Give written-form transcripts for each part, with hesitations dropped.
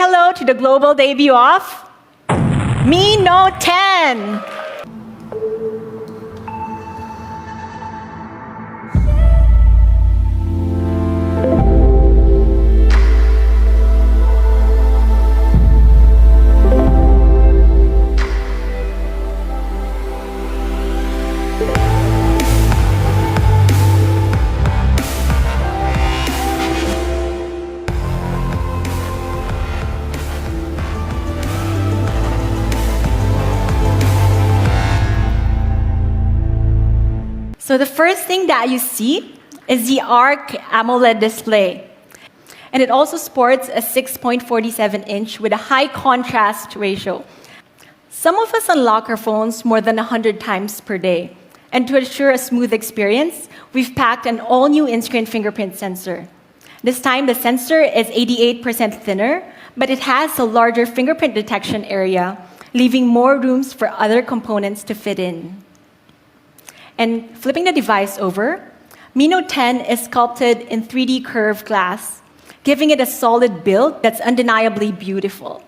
hello to the global debut of Mi Note 10. So the first thing that you see is the ARC AMOLED display. And it also sports a 6.47-inch with a high contrast ratio. Some of us unlock our phones more than 100 times per day. And to ensure a smooth experience, we've packed an all-new in-screen fingerprint sensor. This time, the sensor is 88% thinner, but it has a larger fingerprint detection area, leaving more rooms for other components to fit in. And flipping the device over, Mi Note 10 is sculpted in 3D curved glass, giving it a solid build that's undeniably beautiful.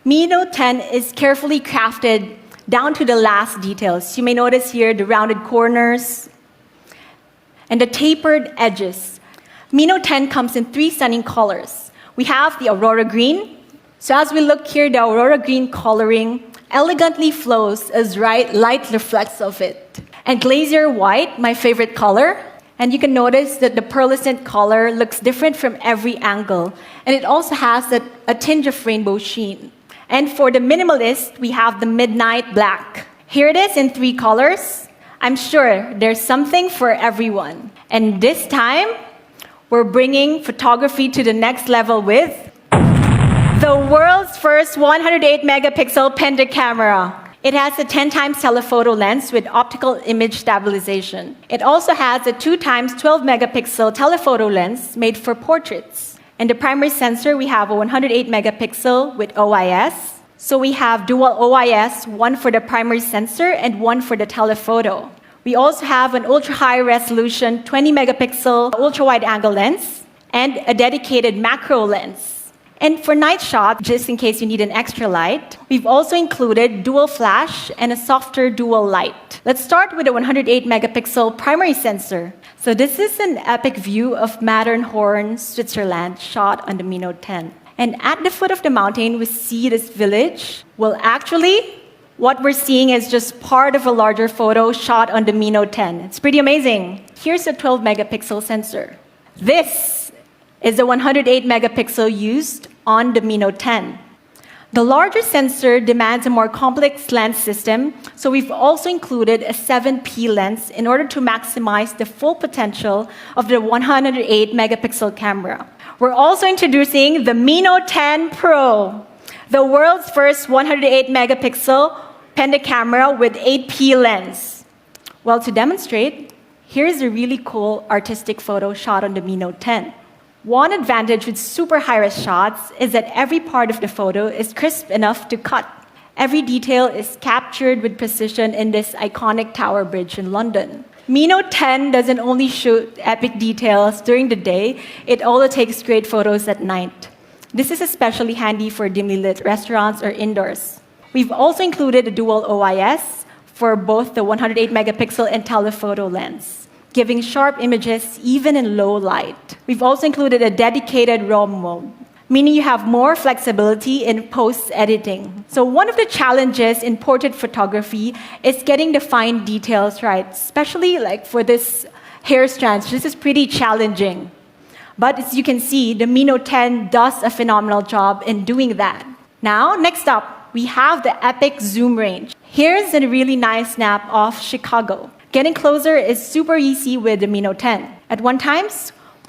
Mi Note 10 is carefully crafted down to the last details. You may notice here the rounded corners and the tapered edges. Mi Note 10 comes in 3 stunning colors. We have the Aurora Green. So as we look here, the Aurora Green coloring elegantly flows as light reflects off it. And Glacier White, my favorite color. And you can notice that the pearlescent color looks different from every angle. And it also has a tinge of rainbow sheen. And for the minimalist, we have the Midnight Black. Here it is in 3 colors. I'm sure there's something for everyone. And this time, we're bringing photography to the next level with the world's first 108-megapixel Penta Camera. It has a 10 times telephoto lens with optical image stabilization. It also has a 2 times 12-megapixel telephoto lens made for portraits. And the primary sensor, we have a 108-megapixel with OIS. So we have dual OIS, one for the primary sensor and one for the telephoto. We also have an ultra-high resolution 20-megapixel ultra-wide-angle lens and a dedicated macro lens. And for night shot, just in case you need an extra light, we've also included dual flash and a softer dual light. Let's start with a 108-megapixel primary sensor. So this is an epic view of Matterhorn, Switzerland, shot on the Mi Note 10. And at the foot of the mountain, we see this village. Well, actually, what we're seeing is just part of a larger photo shot on the Mi Note 10. It's pretty amazing. Here's a 12-megapixel sensor. This is the 108-megapixel used on the Mi Note 10. The larger sensor demands a more complex lens system, so we've also included a 7P lens in order to maximize the full potential of the 108-megapixel camera. We're also introducing the Mi Note 10 Pro, the world's first 108-megapixel Penta camera with 8P lens. Well, to demonstrate, here's a really cool artistic photo shot on the Mi Note 10. One advantage with super high-res shots is that every part of the photo is crisp enough to cut. Every detail is captured with precision in this iconic tower bridge in London. Mi Note 10 doesn't only shoot epic details during the day, it also takes great photos at night. This is especially handy for dimly lit restaurants or indoors. We've also included a dual OIS for both the 108-megapixel and telephoto lens, giving sharp images even in low light. We've also included a dedicated RAW mode, meaning you have more flexibility in post-editing. So one of the challenges in portrait photography is getting the fine details right, especially like for this hair strands. This is pretty challenging. But as you can see, the Mi Note 10 does a phenomenal job in doing that. Now, next up, we have the epic zoom range. Here's a really nice snap of Chicago. Getting closer is super easy with the Mi Note 10. At one time,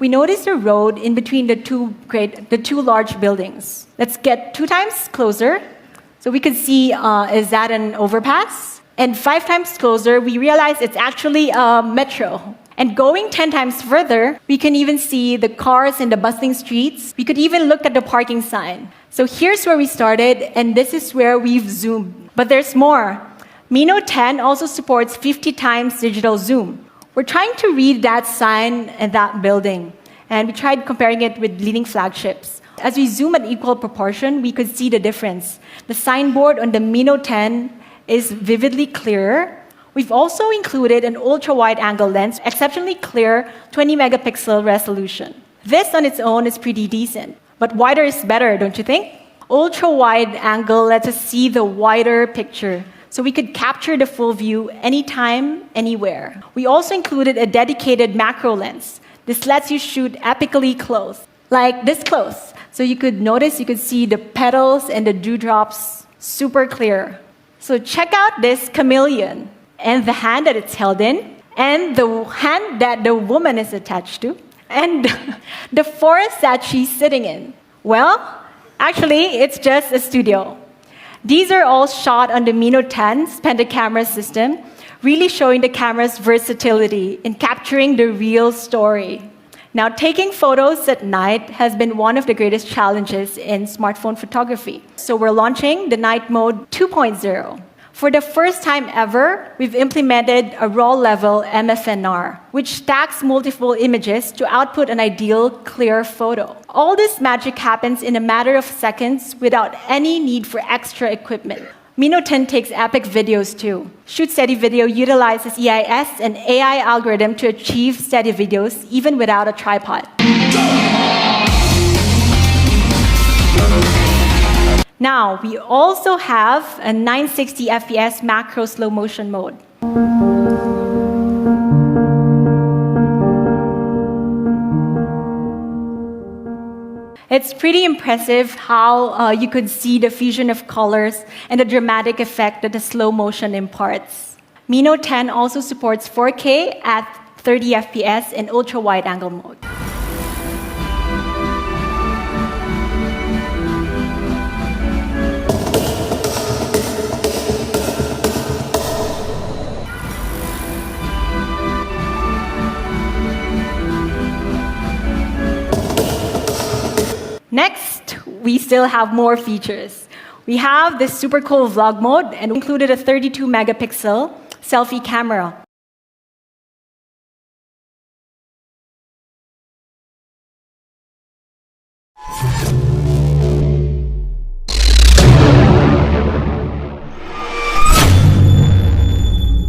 we noticed a road in between the two large buildings. Let's get 2 times closer. So we could see, is that an overpass? And 5 times closer, we realize it's actually a metro. And going 10 times further, we can even see the cars in the bustling streets. We could even look at the parking sign. So here's where we started, and this is where we've zoomed. But there's more. Mi Note 10 also supports 50 times digital zoom. We're trying to read that sign and that building, and we tried comparing it with leading flagships. As we zoom at equal proportion, we could see the difference. The signboard on the Mi Note 10 is vividly clearer. We've also included an ultra-wide-angle lens, exceptionally clear 20-megapixel resolution. This on its own is pretty decent, but wider is better, don't you think? Ultra-wide-angle lets us see the wider picture, so we could capture the full view anytime, anywhere. We also included a dedicated macro lens. This lets you shoot epically close, like this close. So you could see the petals and the dewdrops super clear. So check out this chameleon, and the hand that it's held in, and the hand that the woman is attached to, and the forest that she's sitting in. Well, actually, it's just a studio. These are all shot on the Mi Note 10's Penta Camera system, really showing the camera's versatility in capturing the real story. Now, taking photos at night has been one of the greatest challenges in smartphone photography. So we're launching the Night Mode 2.0. For the first time ever, we've implemented a raw-level MFNR, which stacks multiple images to output an ideal, clear photo. All this magic happens in a matter of seconds without any need for extra equipment. Mi Note 10 takes epic videos too. Shoot Steady Video utilizes EIS and AI algorithm to achieve steady videos even without a tripod. Now, we also have a 960 FPS macro slow motion mode. It's pretty impressive how you could see the fusion of colors and the dramatic effect that the slow motion imparts. Mi Note 10 also supports 4K at 30 FPS in ultra-wide-angle mode. Next, we still have more features. We have this super cool vlog mode and included a 32-megapixel selfie camera.